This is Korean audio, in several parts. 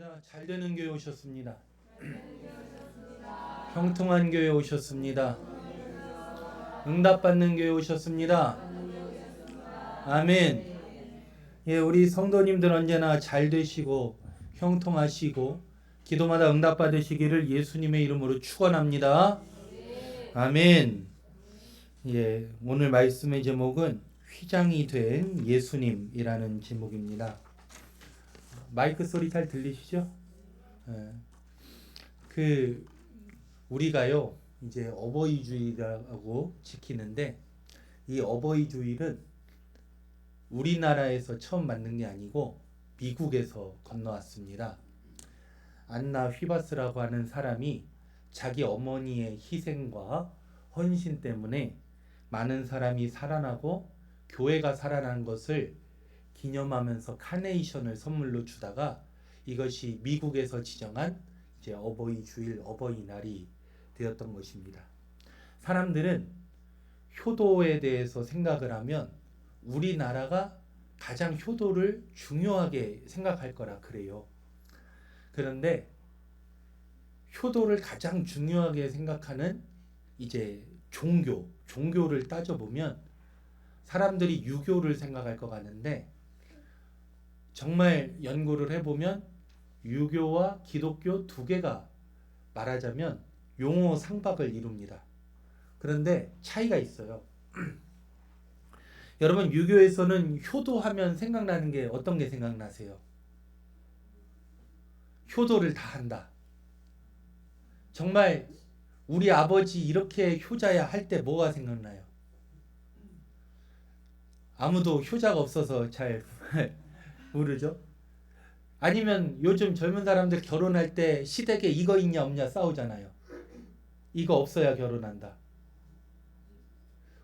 언제나 잘되는 교회 오셨습니다. 형통한 교회 오셨습니다. 응답받는 교회 오셨습니다. 아멘. 예, 우리 성도님들 언제나 잘 되시고 형통하시고 기도마다 응답받으시기를 예수님의 이름으로 축원합니다. 아멘. 예, 오늘 말씀의 제목은 휘장이 된 예수님이라는 제목입니다. 마이크 소리 잘 들리시죠? 예. 우리가요 이제 어버이주일이라고 지키는데 이 어버이주일은 우리나라에서 처음 만든 게 아니고 미국에서 건너왔습니다. 안나 휘바스라고 하는 사람이 자기 어머니의 희생과 헌신 때문에 많은 사람이 살아나고 교회가 살아난 것을 기념하면서 카네이션을 선물로 주다가 이것이 미국에서 지정한 이제 어버이주일, 어버이날이 되었던 것입니다. 사람들은 효도에 대해서 생각을 하면 우리나라가 가장 효도를 중요하게 생각할 거라 그래요. 그런데 효도를 가장 중요하게 생각하는 이제 종교를 따져보면 사람들이 유교를 생각할 것 같은데 정말 연구를 해보면 유교와 기독교 두 개가 말하자면 용어 상박을 이룹니다. 그런데 차이가 있어요. 여러분 유교에서는 효도하면 생각나는 게 어떤 게 생각나세요? 효도를 다 한다. 정말 우리 아버지 이렇게 효자야 할 때 뭐가 생각나요? 아무도 효자가 없어서 잘 모르죠? 아니면 요즘 젊은 사람들 결혼할 때 시댁에 이거 있냐 없냐 싸우잖아요. 이거 없어야 결혼한다.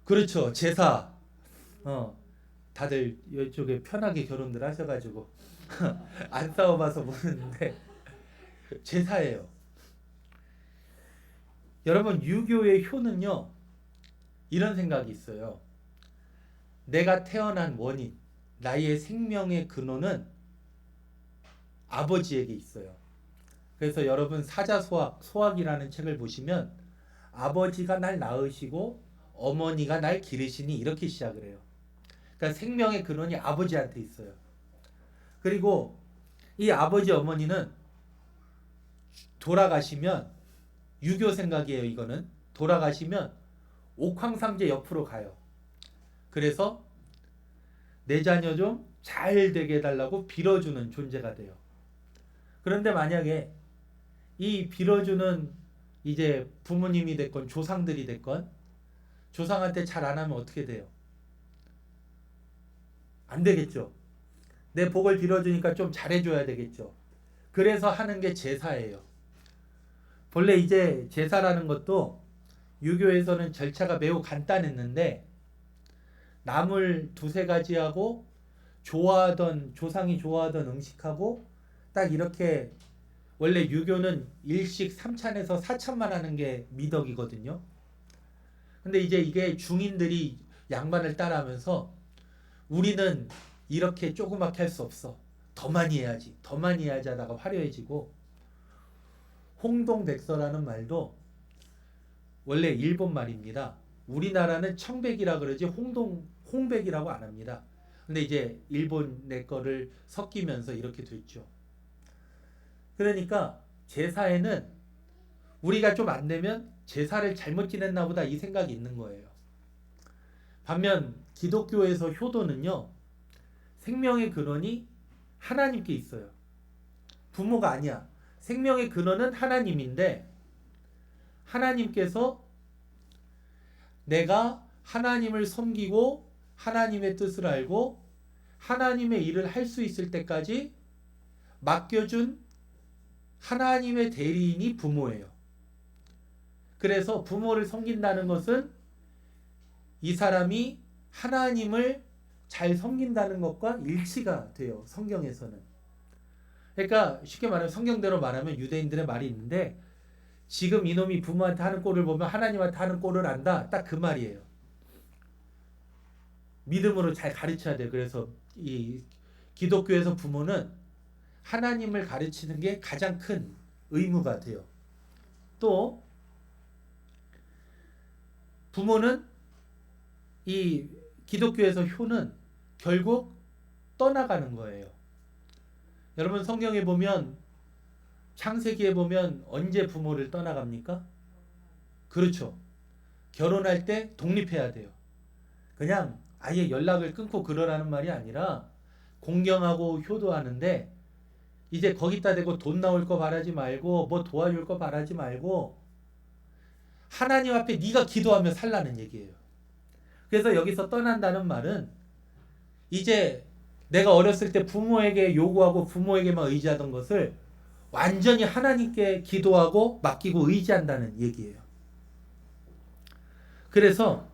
그렇죠. 제사. 다들 이쪽에 편하게 결혼들 하셔가지고 안 싸워봐서 모르는데 제사예요. 여러분 유교의 효는요 이런 생각이 있어요. 내가 태어난 원인, 나의 생명의 근원은 아버지에게 있어요. 그래서 여러분 소학이라는 책을 보시면 아버지가 날 낳으시고 어머니가 날 기르시니 이렇게 시작을 해요. 그러니까 생명의 근원이 아버지한테 있어요. 그리고 이 아버지 어머니는 돌아가시면 유교 생각이에요. 이거는 돌아가시면 옥황상제 옆으로 가요. 그래서 내 자녀 좀 잘 되게 해달라고 빌어주는 존재가 돼요. 그런데 만약에 이 빌어주는 이제 부모님이 됐건 조상들이 됐건 조상한테 잘 안 하면 어떻게 돼요? 안 되겠죠. 내 복을 빌어주니까 좀 잘해줘야 되겠죠. 그래서 하는 게 제사예요. 본래 이제 제사라는 것도 유교에서는 절차가 매우 간단했는데 나물 두세 가지 하고 조상이 좋아하던 음식하고 딱 이렇게 원래 유교는 일식 3찬에서 4찬만 하는 게 미덕이거든요. 근데 이제 이게 중인들이 양반을 따라하면서 우리는 이렇게 조그맣게 할 수 없어. 더 많이 해야지 하다가 화려해지고 홍동백서라는 말도 원래 일본 말입니다. 우리나라는 청백이라 그러지 홍백이라고 안 합니다. 근데 이제 일본의 거를 섞이면서 이렇게 됐죠. 그러니까 제사에는 우리가 좀 안 되면 제사를 잘못 지냈나 보다 이 생각이 있는 거예요. 반면 기독교에서 효도는요. 생명의 근원이 하나님께 있어요. 부모가 아니야. 생명의 근원은 하나님인데 하나님께서 내가 하나님을 섬기고 하나님의 뜻을 알고 하나님의 일을 할 수 있을 때까지 맡겨준 하나님의 대리인이 부모예요. 그래서 부모를 섬긴다는 것은 이 사람이 하나님을 잘 섬긴다는 것과 일치가 돼요. 성경에서는. 그러니까 쉽게 말하면 성경대로 말하면 유대인들의 말이 있는데 지금 이놈이 부모한테 하는 꼴을 보면 하나님한테 하는 꼴을 안다. 딱 그 말이에요. 믿음으로 잘 가르쳐야 돼요. 그래서 이 기독교에서 부모는 하나님을 가르치는 게 가장 큰 의무가 돼요. 또 부모는 이 기독교에서 효는 결국 떠나가는 거예요. 여러분 성경에 보면 창세기에 보면 언제 부모를 떠나갑니까? 그렇죠. 결혼할 때 독립해야 돼요. 그냥 아예 연락을 끊고 그러라는 말이 아니라 공경하고 효도하는데 이제 거기다 대고 돈 나올 거 바라지 말고 뭐 도와줄 거 바라지 말고 하나님 앞에 네가 기도하며 살라는 얘기예요. 그래서 여기서 떠난다는 말은 이제 내가 어렸을 때 부모에게 요구하고 부모에게만 의지하던 것을 완전히 하나님께 기도하고 맡기고 의지한다는 얘기예요. 그래서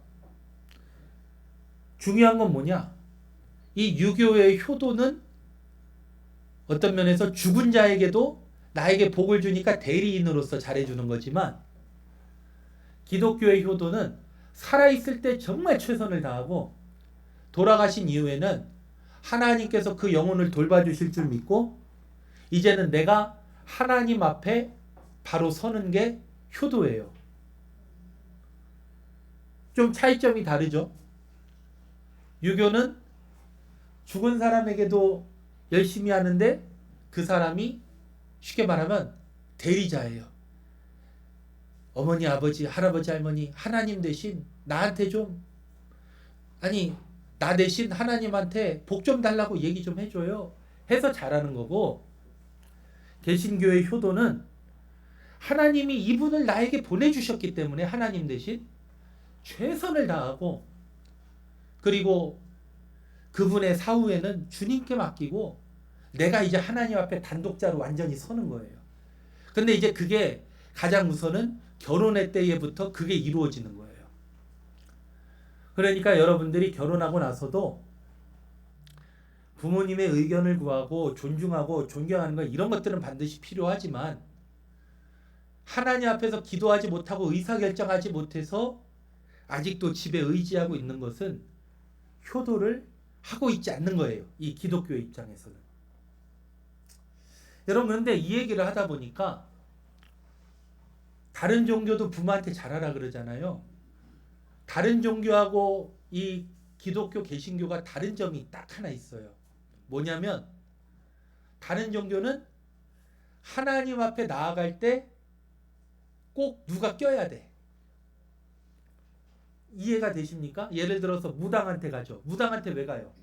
중요한 건 뭐냐? 이 유교의 효도는 어떤 면에서 죽은 자에게도 나에게 복을 주니까 대리인으로서 잘해주는 거지만 기독교의 효도는 살아있을 때 정말 최선을 다하고 돌아가신 이후에는 하나님께서 그 영혼을 돌봐주실 줄 믿고 이제는 내가 하나님 앞에 바로 서는 게 효도예요. 좀 차이점이 다르죠. 유교는 죽은 사람에게도 열심히 하는데 그 사람이 쉽게 말하면 대리자예요. 어머니, 아버지, 할아버지, 할머니 하나님 대신 나한테 좀 아니 나 대신 하나님한테 복 좀 달라고 얘기 좀 해줘요 해서 잘하는 거고 개신교의 효도는 하나님이 이분을 나에게 보내주셨기 때문에 하나님 대신 최선을 다하고 그리고 그분의 사후에는 주님께 맡기고 내가 이제 하나님 앞에 단독자로 완전히 서는 거예요. 근데 이제 그게 가장 우선은 결혼의 때에부터 그게 이루어지는 거예요. 그러니까 여러분들이 결혼하고 나서도 부모님의 의견을 구하고 존중하고 존경하는 것 이런 것들은 반드시 필요하지만 하나님 앞에서 기도하지 못하고 의사결정하지 못해서 아직도 집에 의지하고 있는 것은 효도를 하고 있지 않는 거예요. 이 기독교 입장에서는. 여러분 그런데 이 얘기를 하다 보니까 다른 종교도 부모한테 잘하라 그러잖아요. 다른 종교하고 이 기독교 개신교가 다른 점이 딱 하나 있어요. 뭐냐면 다른 종교는 하나님 앞에 나아갈 때 꼭 누가 껴야 돼. 이해가 되십니까? 예를 들어서 무당한테 가죠. 무당한테 왜 가요?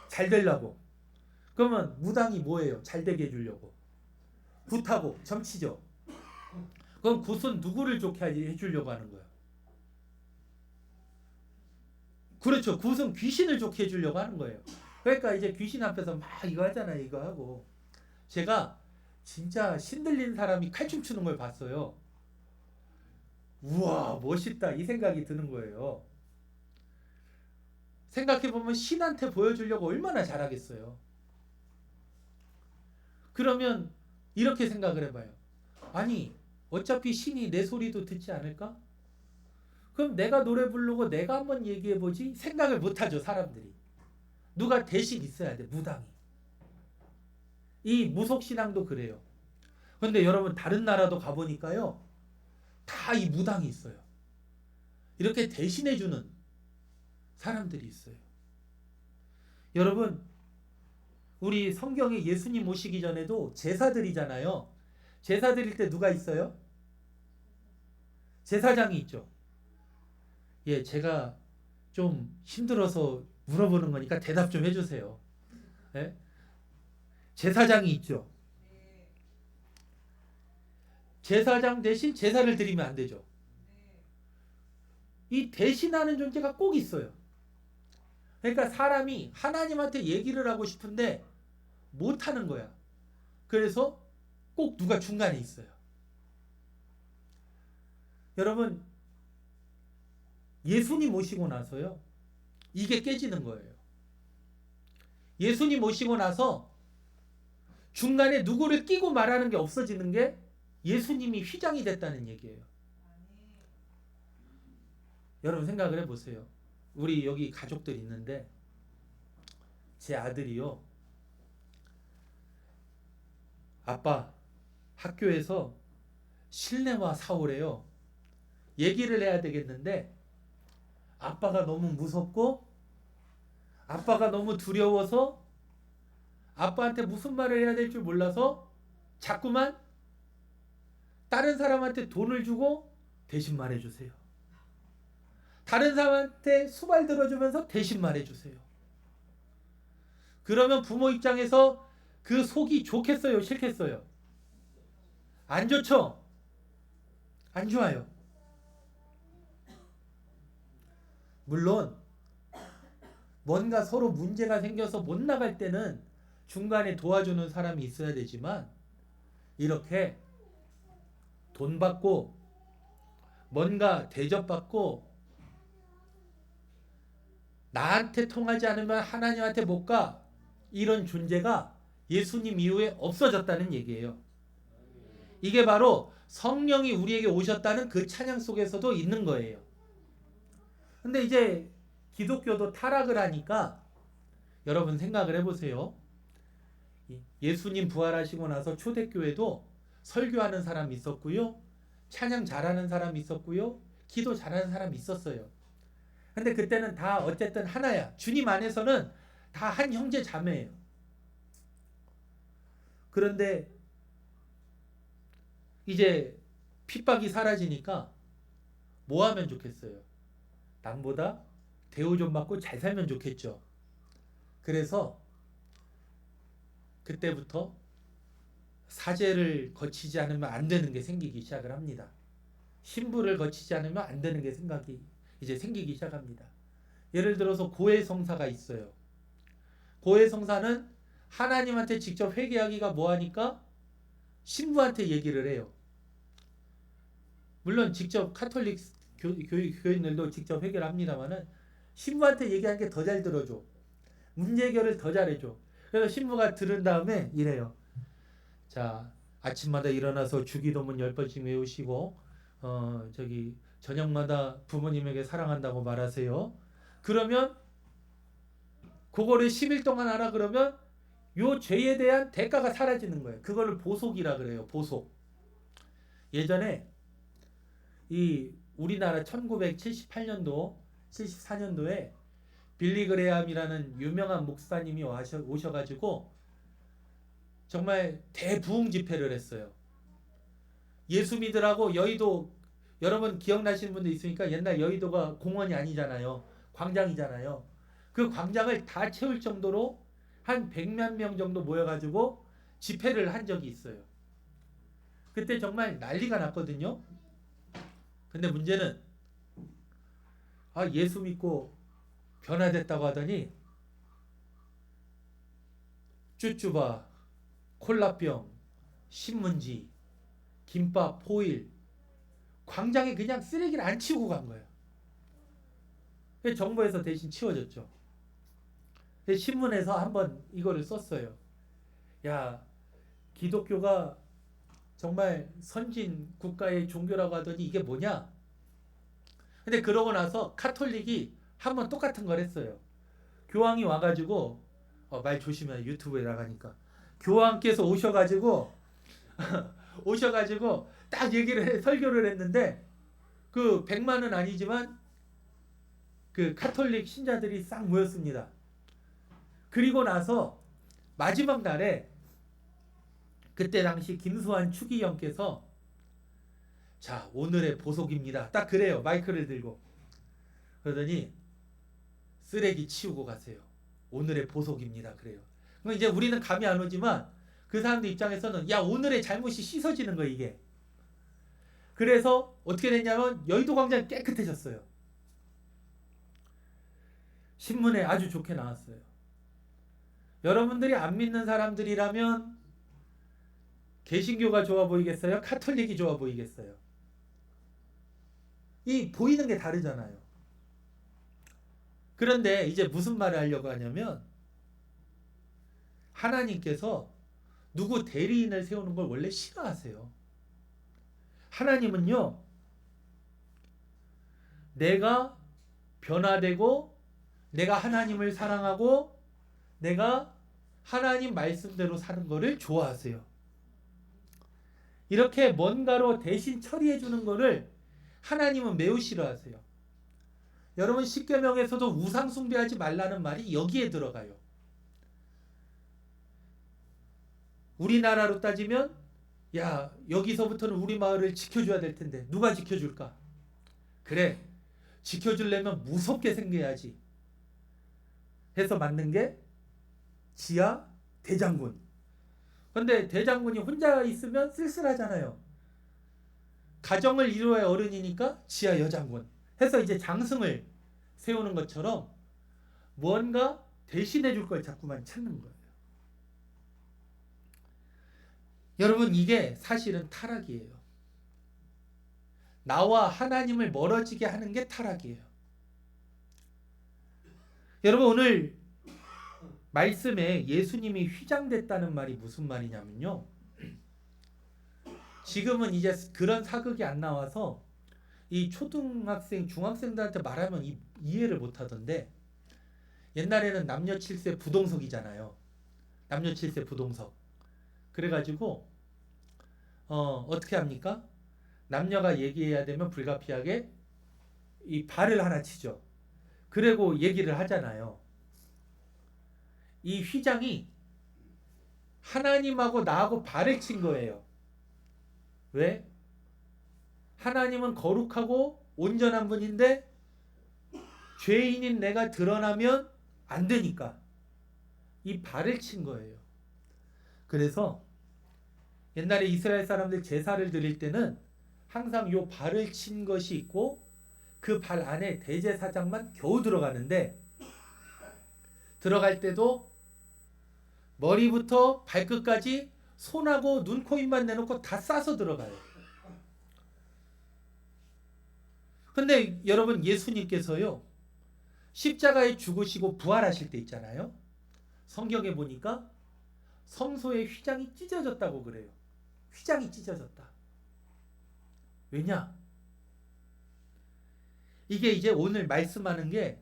잘 되려고. 그러면 무당이 뭐예요? 잘 되게 해주려고. 굿하고 점치죠. 그럼 굿은 누구를 좋게 해주려고 하는 거예요? 그렇죠. 굿은 귀신을 좋게 해주려고 하는 거예요. 그러니까 이제 귀신 앞에서 막 이거 하잖아요. 이거 하고. 제가 진짜 신들린 사람이 칼춤 추는 걸 봤어요. 우와 멋있다 이 생각이 드는 거예요. 생각해보면 신한테 보여주려고 얼마나 잘하겠어요. 그러면 이렇게 생각을 해봐요. 아니 어차피 신이 내 소리도 듣지 않을까? 그럼 내가 노래 부르고 내가 한번 얘기해보지 생각을 못하죠 사람들이. 누가 대신 있어야 돼 무당이. 이 무속신앙도 그래요. 그런데 여러분 다른 나라도 가보니까요 다 이 무당이 있어요. 이렇게 대신해주는 사람들이 있어요. 여러분 우리 성경에 예수님 오시기 전에도 제사 드리잖아요. 제사 드릴 때 누가 있어요? 제사장이 있죠. 예, 제가 좀 힘들어서 물어보는 거니까 대답 좀 해주세요. 예? 제사장이 있죠. 제사장 대신 제사를 드리면 안 되죠. 이 대신하는 존재가 꼭 있어요. 그러니까 사람이 하나님한테 얘기를 하고 싶은데 못하는 거야. 그래서 꼭 누가 중간에 있어요. 여러분 예수님 오시고 나서요 이게 깨지는 거예요. 예수님 오시고 나서 중간에 누구를 끼고 말하는 게 없어지는 게 예수님이 휘장이 됐다는 얘기예요. 여러분 생각을 해보세요. 우리 여기 가족들 있는데 제 아들이요 아빠, 학교에서 실내화 사오래요. 얘기를 해야 되겠는데 아빠가 너무 무섭고 아빠가 너무 두려워서 아빠한테 무슨 말을 해야 될 줄 몰라서 자꾸만 다른 사람한테 돈을 주고 대신 말해주세요. 다른 사람한테 수발 들어주면서 대신 말해주세요. 그러면 부모 입장에서 그 속이 좋겠어요? 싫겠어요? 안 좋죠? 안 좋아요. 물론 뭔가 서로 문제가 생겨서 못 나갈 때는 중간에 도와주는 사람이 있어야 되지만 이렇게 돈 받고 뭔가 대접받고 나한테 통하지 않으면 하나님한테 못 가, 이런 존재가 예수님 이후에 없어졌다는 얘기예요. 이게 바로 성령이 우리에게 오셨다는 그 찬양 속에서도 있는 거예요. 근데 이제 기독교도 타락을 하니까 여러분 생각을 해보세요. 예수님 부활하시고 나서 초대교회도 설교하는 사람이 있었고요, 찬양 잘하는 사람이 있었고요, 기도 잘하는 사람이 있었어요. 근데 그때는 다 어쨌든 하나야. 주님 안에서는 다 한 형제 자매예요. 그런데 이제 핍박이 사라지니까 뭐 하면 좋겠어요? 남보다 대우 좀 받고 잘 살면 좋겠죠. 그래서 그때부터 사제를 거치지 않으면 안 되는 게 생기기 시작을 합니다. 신부를 거치지 않으면 안 되는 게 이제 생기기 시작합니다. 예를 들어서 고해성사가 있어요. 고해성사는 하나님한테 직접 회개하기가 뭐하니까 신부한테 얘기를 해요. 물론 직접 카톨릭 교인들도 직접 회개를 합니다만은 신부한테 얘기하는 게 더 잘 들어줘. 문제 해결을 더 잘해줘. 그래서 신부가 들은 다음에 이래요. 자, 아침마다 일어나서 주기도문 10번씩 외우시고 저녁마다 부모님에게 사랑한다고 말하세요. 그러면 그거를 10일 동안 하라 그러면 요 죄에 대한 대가가 사라지는 거예요. 그거를 보속이라 그래요. 보속. 예전에 이 우리나라 1978년도 74년도에 빌리 그레함이라는 유명한 목사님이 오셔가지고 정말 대부흥 집회를 했어요. 예수 믿으라고 여의도, 여러분 기억나시는 분도 있으니까 옛날 여의도가 공원이 아니잖아요. 광장이잖아요. 그 광장을 다 채울 정도로 한 100만 명 정도 모여가지고 집회를 한 적이 있어요. 그때 정말 난리가 났거든요. 근데 문제는 예수 믿고 변화됐다고 하더니 쭈쭈바, 콜라병, 신문지, 김밥, 포일, 광장에 그냥 쓰레기를 안 치우고 간 거예요. 정부에서 대신 치워줬죠. 신문에서 한번 이거를 썼어요. 야, 기독교가 정말 선진 국가의 종교라고 하더니 이게 뭐냐? 근데 그러고 나서 카톨릭이 한번 똑같은 걸 했어요. 교황이 와가지고 말 조심해, 유튜브에 나가니까. 교황께서 오셔가지고 딱 설교를 했는데 그 100만은 아니지만 그 카톨릭 신자들이 싹 모였습니다. 그리고 나서 마지막 날에 그때 당시 김수환 추기경께서 자, 오늘의 보석입니다. 딱 그래요. 마이크를 들고. 그러더니 쓰레기 치우고 가세요. 오늘의 보석입니다. 그래요. 그럼 이제 우리는 감이 안 오지만 그 사람들 입장에서는 야, 오늘의 잘못이 씻어지는 거예요, 이게. 그래서 어떻게 됐냐면 여의도 광장이 깨끗해졌어요. 신문에 아주 좋게 나왔어요. 여러분들이 안 믿는 사람들이라면 개신교가 좋아 보이겠어요? 카톨릭이 좋아 보이겠어요? 이 보이는 게 다르잖아요. 그런데 이제 무슨 말을 하려고 하냐면 하나님께서 누구 대리인을 세우는 걸 원래 싫어하세요. 하나님은요, 내가 변화되고 내가 하나님을 사랑하고 내가 하나님 말씀대로 사는 거를 좋아하세요. 이렇게 뭔가로 대신 처리해 주는 거를 하나님은 매우 싫어하세요. 여러분 십계명에서도 우상 숭배하지 말라는 말이 여기에 들어가요. 우리나라로 따지면 야 여기서부터는 우리 마을을 지켜줘야 될 텐데 누가 지켜줄까? 그래 지켜주려면 무섭게 생겨야지 해서 만든 게 지하 대장군. 근데 대장군이 혼자 있으면 쓸쓸하잖아요. 가정을 이루어야 어른이니까 지하 여장군 해서 이제 장승을 세우는 것처럼 뭔가 대신해 줄 걸 자꾸만 찾는 거예요. 여러분 이게 사실은 타락이에요. 나와 하나님을 멀어지게 하는 게 타락이에요. 여러분 오늘 말씀에 예수님이 휘장됐다는 말이 무슨 말이냐면요. 지금은 이제 그런 사극이 안 나와서 이 초등학생, 중학생들한테 말하면 이해를 못 하던데 옛날에는 남녀 7세 부동석이잖아요. 남녀 7세 부동석. 그래가지고 어떻게 합니까? 남녀가 얘기해야 되면 불가피하게 이 발을 하나 치죠. 그리고 얘기를 하잖아요. 이 휘장이 하나님하고 나하고 발을 친 거예요. 왜? 하나님은 거룩하고 온전한 분인데 죄인인 내가 드러나면 안 되니까 이 발을 친 거예요. 그래서 옛날에 이스라엘 사람들 제사를 드릴 때는 항상 요 발을 친 것이 있고 그 발 안에 대제사장만 겨우 들어가는데 들어갈 때도 머리부터 발끝까지 손하고 눈, 코, 입만 내놓고 다 싸서 들어가요. 근데 여러분 예수님께서요 십자가에 죽으시고 부활하실 때 있잖아요. 성경에 보니까 성소의 휘장이 찢어졌다고 그래요. 휘장이 찢어졌다. 왜냐? 이게 이제 오늘 말씀하는 게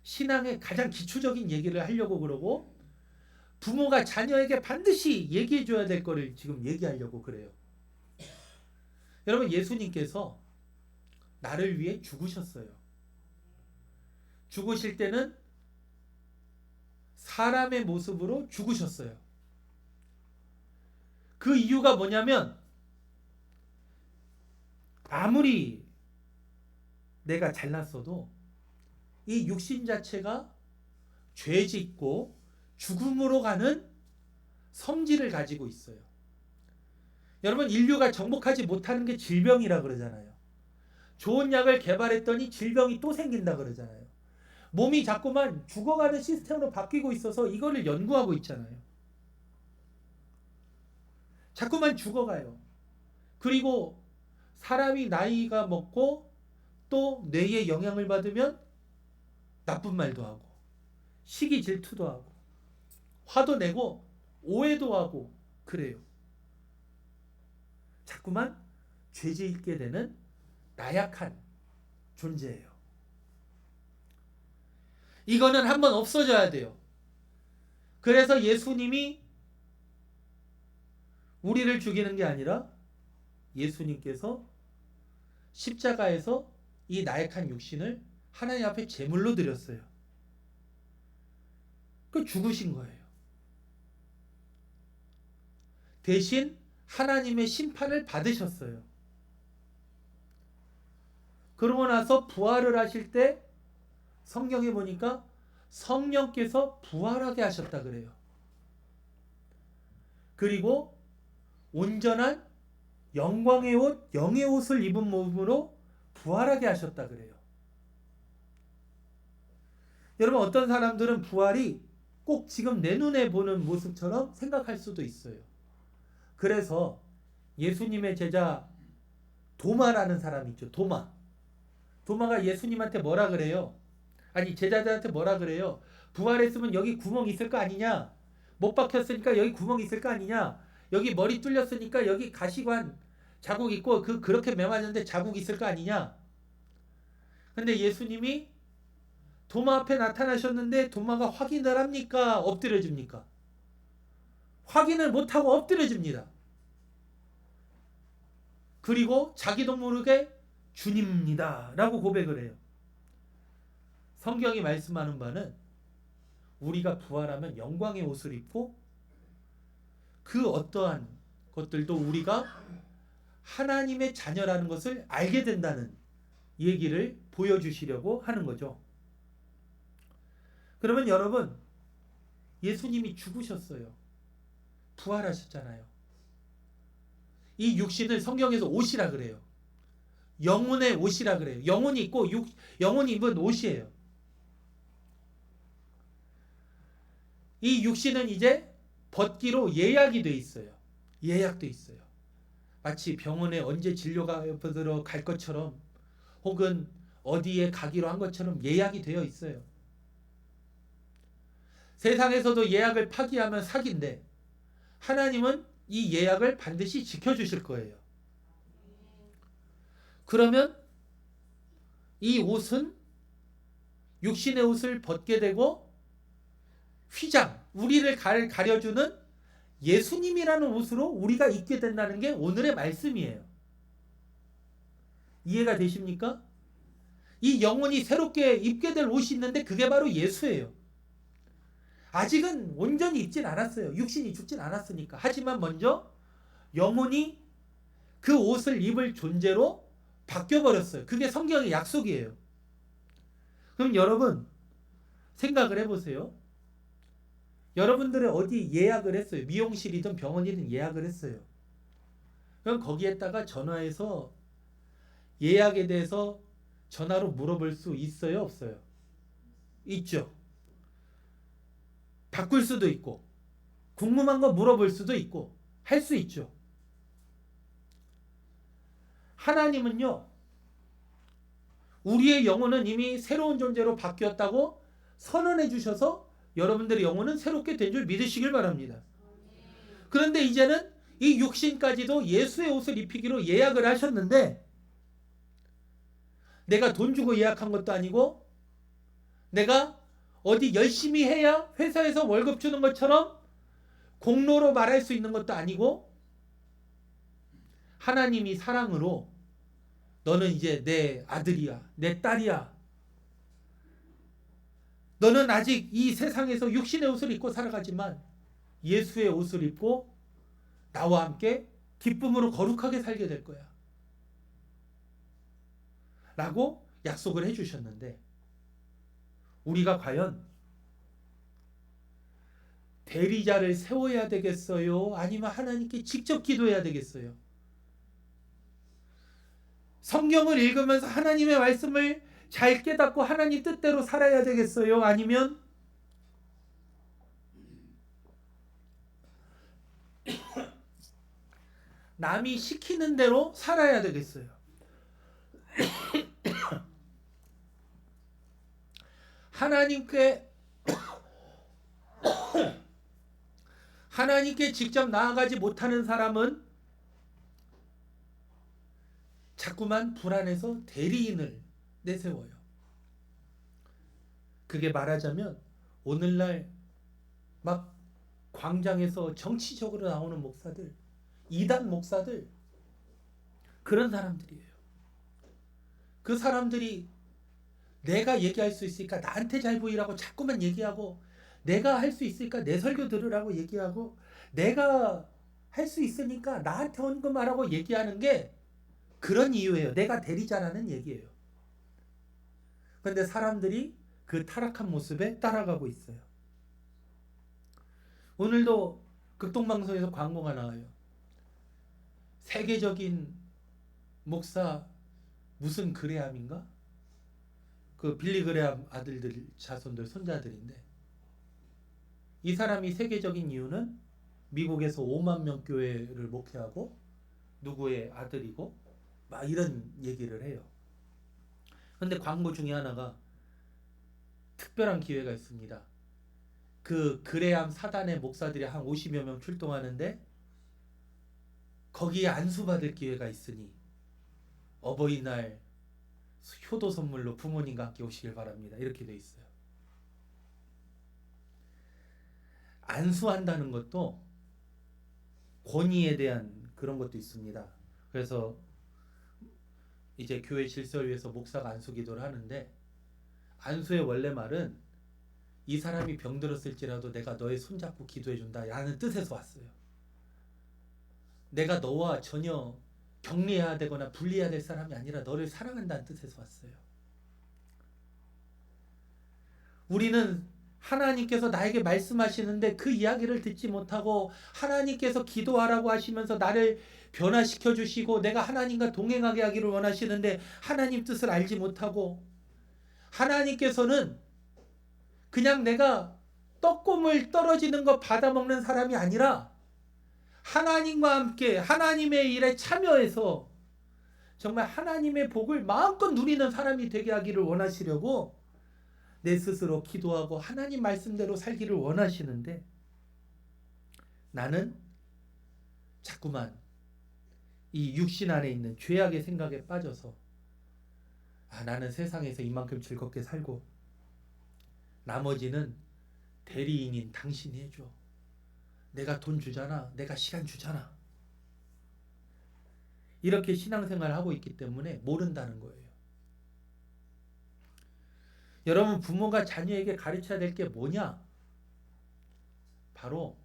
신앙의 가장 기초적인 얘기를 하려고 그러고 부모가 자녀에게 반드시 얘기해 줘야 될 거를 지금 얘기하려고 그래요. 여러분 예수님께서 나를 위해 죽으셨어요. 죽으실 때는 사람의 모습으로 죽으셨어요. 그 이유가 뭐냐면 아무리 내가 잘났어도 이 육신 자체가 죄짓고 죽음으로 가는 성질을 가지고 있어요. 여러분 인류가 정복하지 못하는 게 질병이라 그러잖아요. 좋은 약을 개발했더니 질병이 또 생긴다 그러잖아요. 몸이 자꾸만 죽어가는 시스템으로 바뀌고 있어서 이거를 연구하고 있잖아요. 자꾸만 죽어가요. 그리고 사람이 나이가 먹고 또 뇌에 영향을 받으면 나쁜 말도 하고 시기 질투도 하고 화도 내고 오해도 하고 그래요. 자꾸만 죄짓게 되는 나약한 존재예요. 이거는 한번 없어져야 돼요. 그래서 예수님이 우리를 죽이는 게 아니라 예수님께서 십자가에서 이 나약한 육신을 하나님 앞에 제물로 드렸어요. 그 죽으신 거예요. 대신 하나님의 심판을 받으셨어요. 그러고 나서 부활을 하실 때 성경에 보니까 성령께서 부활하게 하셨다 그래요. 그리고 온전한 영광의 옷, 영의 옷을 입은 몸으로 부활하게 하셨다 그래요. 여러분 어떤 사람들은 부활이 꼭 지금 내 눈에 보는 모습처럼 생각할 수도 있어요. 그래서 예수님의 제자 도마라는 사람이 있죠. 도마가 예수님한테 뭐라 그래요? 아니 제자들한테 뭐라 그래요? 부활했으면 여기 구멍 있을 거 아니냐? 못 박혔으니까 여기 구멍 있을 거 아니냐? 여기 머리 뚫렸으니까 여기 가시관 자국 있고 그렇게 매맞았는데 자국 있을 거 아니냐? 근데 예수님이 도마 앞에 나타나셨는데 도마가 확인을 합니까? 엎드려집니까? 확인을 못하고 엎드려집니다. 그리고 자기도 모르게 주님입니다 라고 고백을 해요. 성경이 말씀하는 바는 우리가 부활하면 영광의 옷을 입고 그 어떠한 것들도 우리가 하나님의 자녀라는 것을 알게 된다는 얘기를 보여주시려고 하는 거죠. 그러면 여러분, 예수님이 죽으셨어요. 부활하셨잖아요. 이 육신을 성경에서 옷이라 그래요. 영혼의 옷이라 그래요. 영혼이 있고 영혼이 입은 옷이에요. 이 육신은 이제 벗기로 예약이 돼 있어요. 예약돼 있어요. 마치 병원에 언제 진료가 받으러 갈 것처럼 혹은 어디에 가기로 한 것처럼 예약이 되어 있어요. 세상에서도 예약을 파기하면 사기인데 하나님은 이 예약을 반드시 지켜주실 거예요. 그러면 이 옷은 육신의 옷을 벗게 되고 휘장, 우리를 가려주는 예수님이라는 옷으로 우리가 입게 된다는 게 오늘의 말씀이에요. 이해가 되십니까? 이 영혼이 새롭게 입게 될 옷이 있는데 그게 바로 예수예요. 아직은 온전히 입진 않았어요. 육신이 죽진 않았으니까. 하지만 먼저 영혼이 그 옷을 입을 존재로 바뀌어버렸어요. 그게 성경의 약속이에요. 그럼 여러분 생각을 해보세요. 여러분들은 어디 예약을 했어요. 미용실이든 병원이든 예약을 했어요. 그럼 거기에다가 전화해서 예약에 대해서 전화로 물어볼 수 있어요? 없어요? 있죠. 바꿀 수도 있고 궁금한 거 물어볼 수도 있고 할 수 있죠. 하나님은요, 우리의 영혼은 이미 새로운 존재로 바뀌었다고 선언해 주셔서 여러분들의 영혼은 새롭게 된 줄 믿으시길 바랍니다. 그런데 이제는 이 육신까지도 예수의 옷을 입히기로 예약을 하셨는데 내가 돈 주고 예약한 것도 아니고 내가 어디 열심히 해야 회사에서 월급 주는 것처럼 공로로 말할 수 있는 것도 아니고 하나님이 사랑으로 너는 이제 내 아들이야, 내 딸이야. 너는 아직 이 세상에서 육신의 옷을 입고 살아가지만 예수의 옷을 입고 나와 함께 기쁨으로 거룩하게 살게 될 거야. 라고 약속을 해주셨는데 우리가 과연 대리자를 세워야 되겠어요? 아니면 하나님께 직접 기도해야 되겠어요? 성경을 읽으면서 하나님의 말씀을 잘 깨닫고 하나님 뜻대로 살아야 되겠어요? 아니면 남이 시키는 대로 살아야 되겠어요? 하나님께 직접 나아가지 못하는 사람은 자꾸만 불안해서 대리인을 내세워요. 그게 말하자면 오늘날 막 광장에서 정치적으로 나오는 목사들, 이단 목사들, 그런 사람들이에요. 그 사람들이 내가 얘기할 수 있으니까 나한테 잘 보이라고 자꾸만 얘기하고, 내가 할 수 있으니까 내 설교 들으라고 얘기하고, 내가 할 수 있으니까 나한테 헌금하라고 얘기하는 게 그런 이유예요. 내가 대리자라는 얘기예요. 그런데 사람들이 그 타락한 모습에 따라가고 있어요. 오늘도 극동방송에서 광고가 나와요. 세계적인 목사 무슨 그레함인가? 그 빌리 그레함 아들들, 자손들, 손자들인데 이 사람이 세계적인 이유는 미국에서 5만 명 교회를 목회하고 누구의 아들이고 막 이런 얘기를 해요. 그런데 광고 중에 하나가 특별한 기회가 있습니다. 그 그레함 사단의 목사들이 한 50여 명 출동하는데 거기에 안수받을 기회가 있으니 어버이날 효도 선물로 부모님과 함께 오시길 바랍니다. 이렇게 돼 있어요. 안수한다는 것도 권위에 대한 그런 것도 있습니다. 그래서 이제 교회 질서를 위해서 목사가 안수 기도를 하는데, 안수의 원래 말은 이 사람이 병들었을지라도 내가 너의 손잡고 기도해준다 라는 뜻에서 왔어요. 내가 너와 전혀 격리해야 되거나 분리해야 될 사람이 아니라 너를 사랑한다는 뜻에서 왔어요. 우리는 하나님께서 나에게 말씀하시는데 그 이야기를 듣지 못하고, 하나님께서 기도하라고 하시면서 나를 변화시켜 주시고 내가 하나님과 동행하게 하기를 원하시는데 하나님 뜻을 알지 못하고, 하나님께서는 그냥 내가 떡고물 떨어지는 거 받아먹는 사람이 아니라 하나님과 함께 하나님의 일에 참여해서 정말 하나님의 복을 마음껏 누리는 사람이 되게 하기를 원하시려고 내 스스로 기도하고 하나님 말씀대로 살기를 원하시는데, 나는 자꾸만 이 육신 안에 있는 죄악의 생각에 빠져서 나는 세상에서 이만큼 즐겁게 살고 나머지는 대리인인 당신이 해줘. 내가 돈 주잖아. 내가 시간 주잖아. 이렇게 신앙생활을 하고 있기 때문에 모른다는 거예요. 여러분, 부모가 자녀에게 가르쳐야 될 게 뭐냐? 바로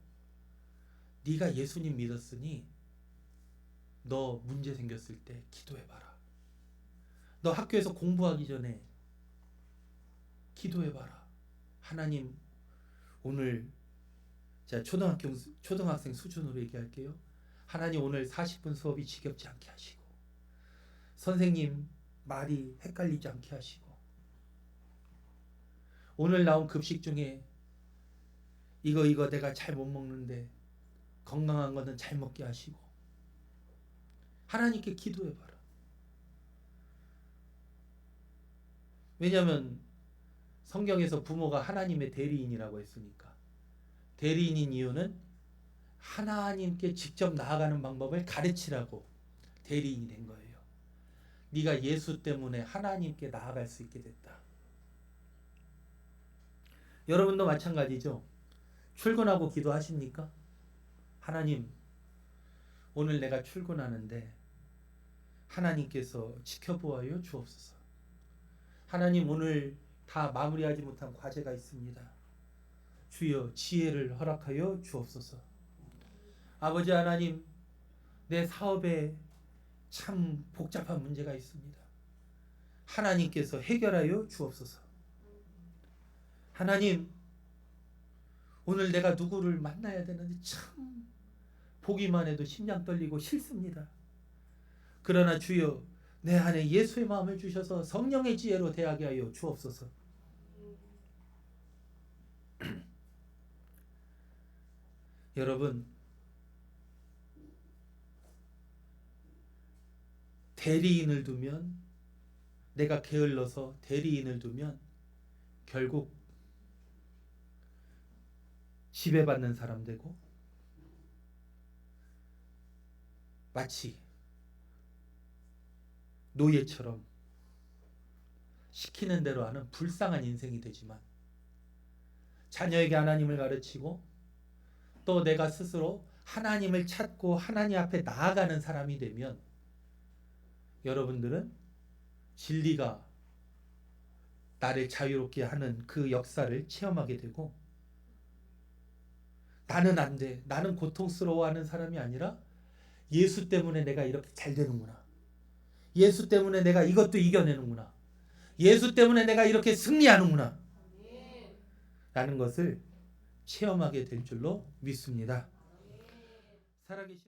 네가 예수님 믿었으니 너 문제 생겼을 때 기도해봐라. 너 학교에서 공부하기 전에 기도해봐라. 하나님, 오늘 제가 초등학생 수준으로 얘기할게요. 하나님, 오늘 40분 수업이 지겹지 않게 하시고, 선생님 말이 헷갈리지 않게 하시고, 오늘 나온 급식 중에 이거 내가 잘 못 먹는데 건강한 거는 잘 먹게 하시고, 하나님께 기도해봐라. 왜냐하면 성경에서 부모가 하나님의 대리인이라고 했으니까. 대리인인 이유는 하나님께 직접 나아가는 방법을 가르치라고 대리인이 된 거예요. 네가 예수 때문에 하나님께 나아갈 수 있게 됐다. 여러분도 마찬가지죠. 출근하고 기도하십니까? 하나님, 오늘 내가 출근하는데 하나님께서 지켜보아요 주옵소서. 하나님, 오늘 다 마무리하지 못한 과제가 있습니다. 주여 지혜를 허락하여 주옵소서. 아버지 하나님, 내 사업에 참 복잡한 문제가 있습니다. 하나님께서 해결하여 주옵소서. 하나님, 오늘 내가 누구를 만나야 되는데 참 보기만 해도 심장 떨리고 싫습니다. 그러나 주여, 내 안에 예수의 마음을 주셔서 성령의 지혜로 대하게 하여 주옵소서. 여러분, 대리인을 두면, 내가 게을러서 대리인을 두면 결국 지배받는 사람 되고, 마치 노예처럼 시키는 대로 하는 불쌍한 인생이 되지만, 자녀에게 하나님을 가르치고 또 내가 스스로 하나님을 찾고 하나님 앞에 나아가는 사람이 되면 여러분들은 진리가 나를 자유롭게 하는 그 역사를 체험하게 되고, 나는 안 돼, 나는 고통스러워하는 사람이 아니라 예수 때문에 내가 이렇게 잘 되는구나, 예수 때문에 내가 이것도 이겨내는구나, 예수 때문에 내가 이렇게 승리하는구나 라는 것을 체험하게 될 줄로 믿습니다. 살아계신